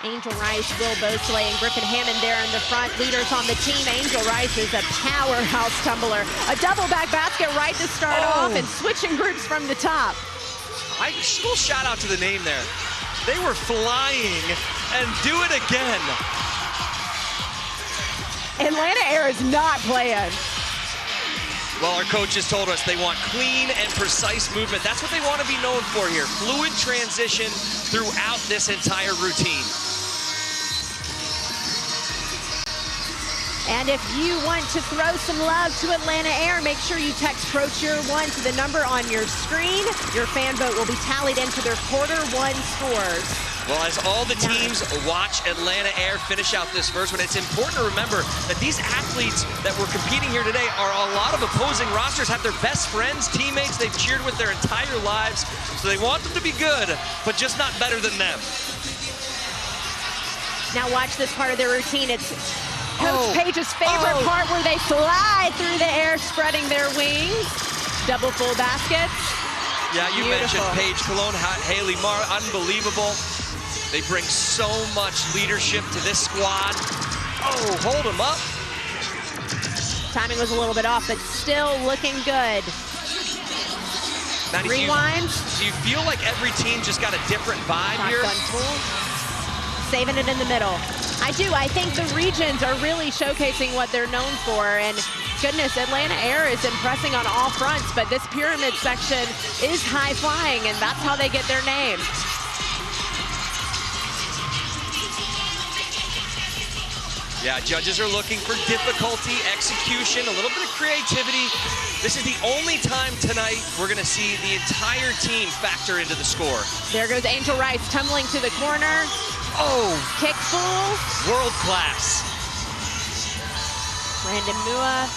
Angel Rice, Will Bosley, and Griffin Hammond there in the front. Leaders on the team. Angel Rice is a powerhouse tumbler. A double back basket right to start off and switching groups from the top. A little shout out to the name there. They were flying and do it again. Atlanta Air is not playing. Well, our coaches told us they want clean and precise movement. That's what they want to be known for here. Fluid transition throughout this entire routine. And if you want to throw some love to Atlanta Air, make sure you text ProCheer1 to the number on your screen. Your fan vote will be tallied into their Q1 scores. Well, as all the teams watch Atlanta Air finish out this first one, it's important to remember that these athletes that were competing here today are a lot of opposing rosters, have their best friends, teammates they've cheered with their entire lives. So they want them to be good, but just not better than them. Now watch this part of their routine. It's Coach Page's favorite part where they fly through the air, spreading their wings. Double full baskets. Yeah, you mentioned Paige Cologne, Haley Marr, unbelievable. They bring so much leadership to this squad. Oh, hold them up. Timing was a little bit off, but still looking good. Maddie, Rewind. Do you feel like every team just got a different vibe here? Saving it in the middle. I do. I think the regions are really showcasing what they're known for. And goodness, Atlanta Air is impressing on all fronts, but this pyramid section is high flying, and that's how they get their name. Yeah, judges are looking for difficulty, execution, a little bit of creativity. This is the only time tonight we're going to see the entire team factor into the score. There goes Angel Rice tumbling to the corner. Oh! Kick full. World class. Brandon Mua.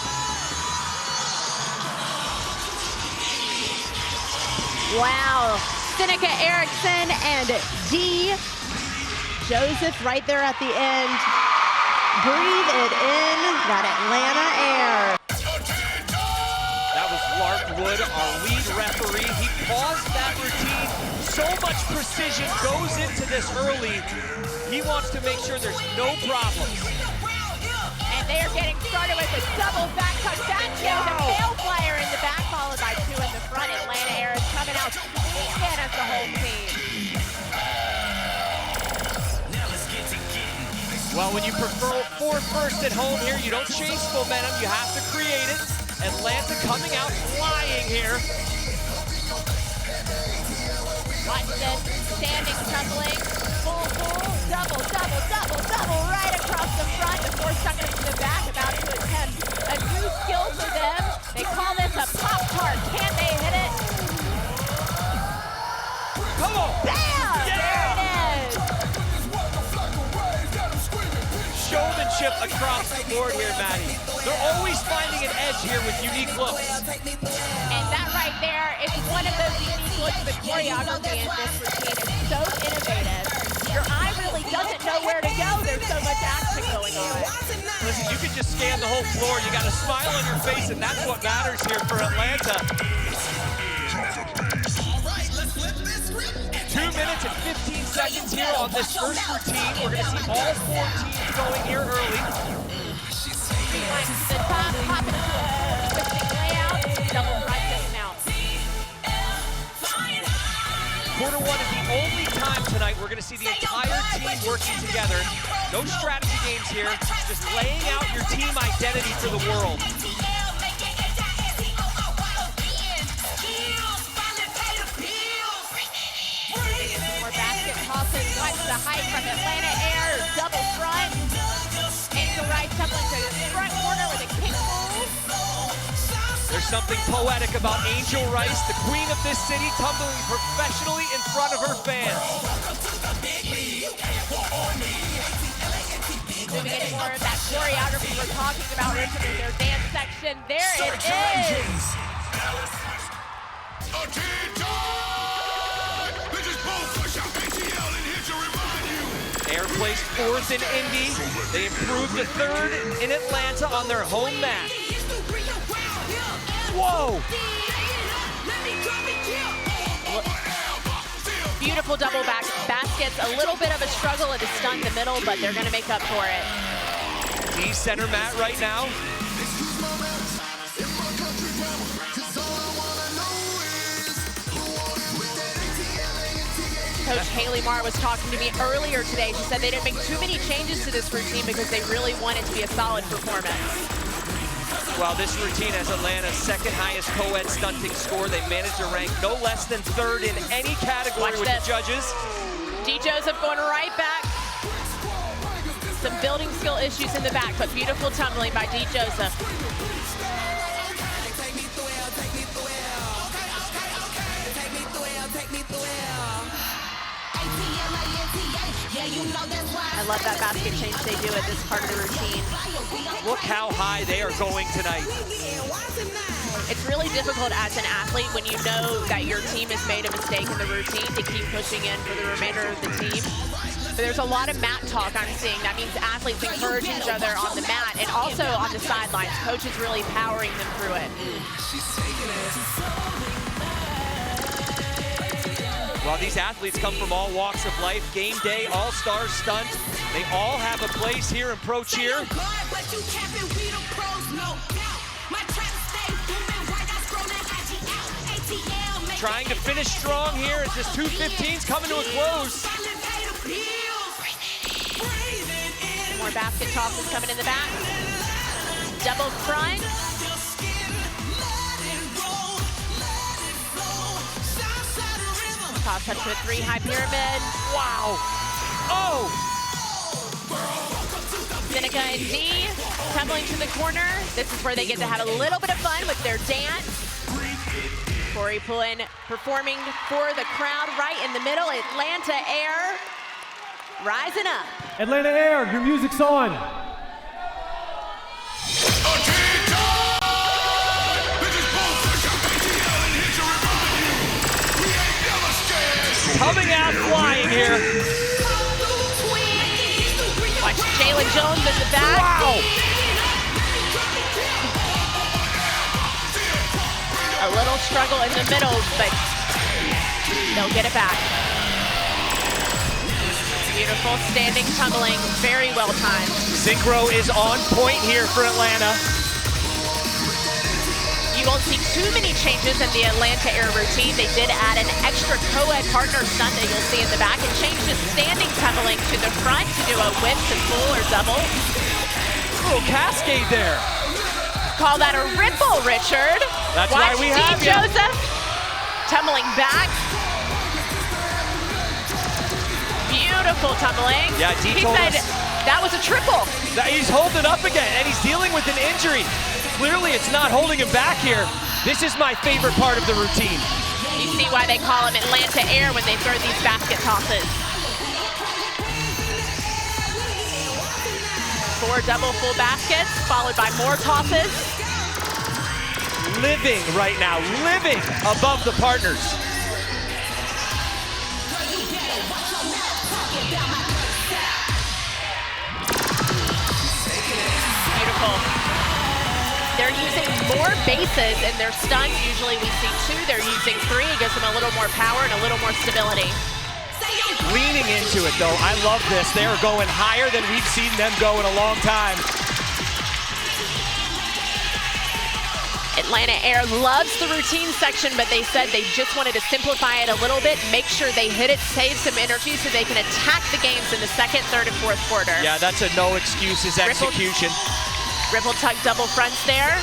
Wow. Seneca Erickson and D. Joseph right there at the end. Breathe it in, that Atlanta Air. That was Lark Wood, our lead referee. He paused that routine. So much precision goes into this early. He wants to make sure there's no problems. And they are getting started with a double back touch. That kills a tail flyer in the back, followed by two in the front. Atlanta Air is coming out swinging as the whole team. Well, when you prefer for first at home here, you don't chase momentum, you have to create it. Atlanta coming out flying here. Watch this, standing, tumbling, full, double, right across the front. The 4 seconds to the back, about to attempt a new skill for them. They call this a Pop-Tart. Can they hit it? Come on! Bam! Yeah! There it is! Showmanship across the board here, Maddie. They're always finding an edge here with unique looks. And that right there is one of those unique looks. The choreography in this routine is so innovative. Your eye really doesn't know where to go. There's so much action going on. Listen, you can just scan the whole floor. You got a smile on your face, and that's what matters here for Atlanta. 2 minutes and 15 seconds here on this first routine. We're going to see all 4 teams going here early. Climb to the top, hop into a twisting layout, double front dismount. Q1 is the only time tonight we're going to see the entire team working together. No strategy games here, just laying out your team identity for the world. More basket tosses, watch the height from Atlanta Air, double front. Angel Rice tumbling to the front corner with a kick move. There's something poetic about Angel Rice, the queen of this city, tumbling professionally in front of her fans. Moving into more of that choreography we're talking about, Richard, in their dance section. There it is. Air placed 4th in Indy. They improved to 3rd in Atlanta on their home mat. Whoa! Beautiful double back baskets. A little bit of a struggle at the stunt in the middle, but they're going to make up for it. D center mat right now. Coach Haley Marr was talking to me earlier today. She said they didn't make too many changes to this routine because they really want it to be a solid performance. Well, this routine has Atlanta's second highest co-ed stunting score. They managed to rank no less than third in any category with the judges. D. Joseph going right back. Some building skill issues in the back, but beautiful tumbling by D. Joseph. I love that basket change they do at this part of the routine. Look how high they are going tonight. It's really difficult as an athlete when you know that your team has made a mistake in the routine to keep pushing in for the remainder of the team. But there's a lot of mat talk I'm seeing. That means athletes encourage each other on the mat and also on the sidelines. Coach is really powering them through it. Well, these athletes come from all walks of life. Game day, all-star stunt. They all have a place here in Pro Cheer. Trying to finish strong here as this 2:15's coming to a close. More basket tosses coming in the back. Double front. Toss up to a 3 high pyramid. Wow. Oh! Seneca and D tumbling to the corner. This is where they get to have a little bit of fun with their dance. Corey Pullen performing for the crowd right in the middle. Atlanta Air rising up. Atlanta Air, your music's on. Coming out flying here. Watch Jalen Jones in the back. Wow. A little struggle in the middle, but they'll get it back. Beautiful standing tumbling, very well timed. Synchro is on point here for Atlanta. You won't see too many changes in the Atlanta Air routine. They did add an extra co-ed partner stunt that you'll see in the back and change the standing tumbling to the front to do a whip to full or double. Little cascade there. Call that a ripple, Richard. That's Watch why we have D. Joseph tumbling back. Beautiful tumbling. Yeah, D he told said us that was a triple. He's holding up again, and he's dealing with an injury. Clearly, it's not holding him back here. This is my favorite part of the routine. You see why they call him Atlanta Air when they throw these basket tosses. 4 double full baskets, followed by more tosses. Living right now, living above the partners. Beautiful. They're using more bases in their stunts. Usually we see 2, they're using 3. It gives them a little more power and a little more stability. Leaning into it though, I love this. They are going higher than we've seen them go in a long time. Atlanta Air loves the routine section, but they said they just wanted to simplify it a little bit, make sure they hit it, save some energy so they can attack the games in the 2nd, 3rd, and 4th quarter. Yeah, that's a no excuses execution. Ripple tuck double fronts there.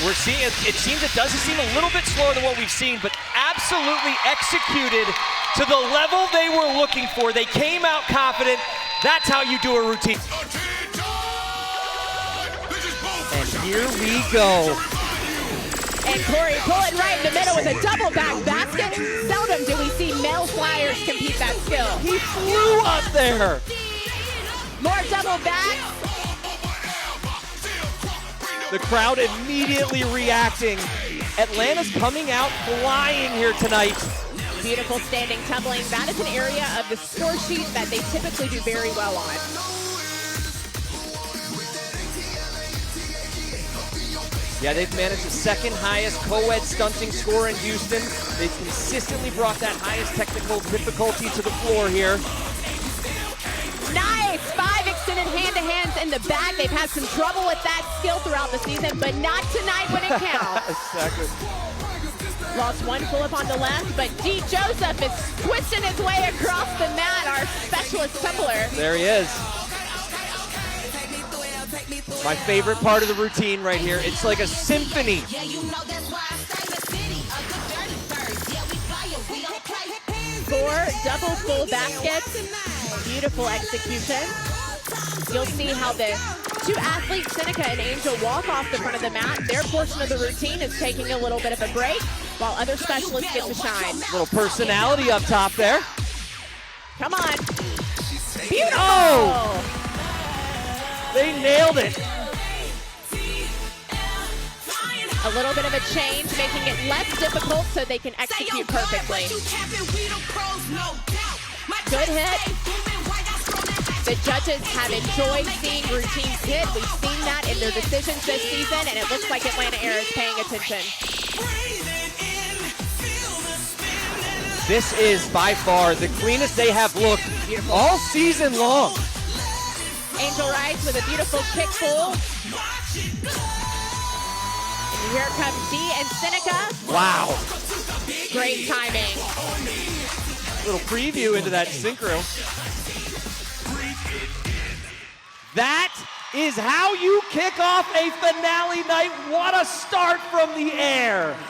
We're seeing, it seems it doesn't seem a little bit slower than what we've seen, but absolutely executed to the level they were looking for. They came out confident. That's how you do a routine. And here we go. And Corey Pullen right in the middle with a double back basket. Seldom do we see male flyers compete that skill. He flew up there. More double backs. The crowd immediately reacting. Atlanta's coming out flying here tonight. Beautiful standing tumbling. That is an area of the score sheet that they typically do very well on. Yeah, they've managed the second highest co-ed stunting score in Houston. They've consistently brought that highest technical difficulty to the floor here. Nice! 5 extended hand-to-hands in the bag. They've had some trouble with that skill throughout the season, but not tonight when it counts. Exactly. Lost one flip on the left, but D. Joseph is twisting his way across the mat, our specialist tumbler. There he is. My favorite part of the routine right here. It's like a symphony. 4 double full baskets. Beautiful execution. You'll see how the 2 athletes, Seneca and Angel, walk off the front of the mat. Their portion of the routine is taking a little bit of a break, while other specialists get to shine. Little personality up top there. Come on. Beautiful! Oh! They nailed it. A little bit of a change, making it less difficult so they can execute perfectly. Good hit. The judges have enjoyed seeing routines hit. We've seen that in their decisions this season, and it looks like Atlanta Air is paying attention. This is by far the cleanest they have looked all season long. Angel Rice with a beautiful kick pull. And here comes D and Seneca. Wow. Great timing. Little preview into that synchro. That is how you kick off a finale night. What a start from the air.